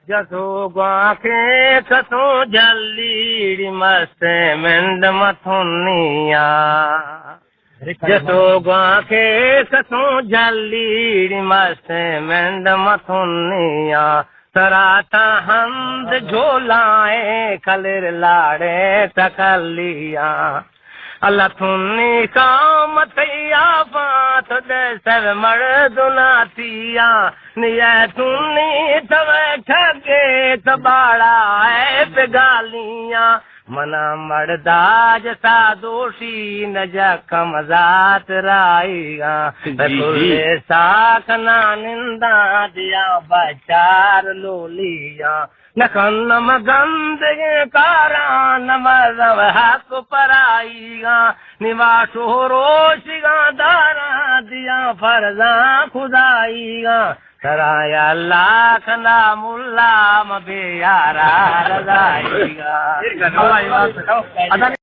जसो गांखे कसो जल्दी मस्त मिंड मथुनिया जसो गांखे कसो जल्दी मस्त मिंड मथुनिया सराता हंद झोलाए खलिर लाड़े तकलिया अल्लाह थुनी काम थैया बात दे सर मर्द नातिया निया थुनी तवे ठगे तबाड़ा है पिगालियां मना मर्दा जसा दोषी न जखम जात राईगा तुले साखना निंदा दिया बचार लोलिया नखन नम गंद कारा नम हक पराईगा निवासो रोशिगा दारा दिया फरजा खुदाईगा सराया लाख ना मुल्ला मबे यारा रजाईगा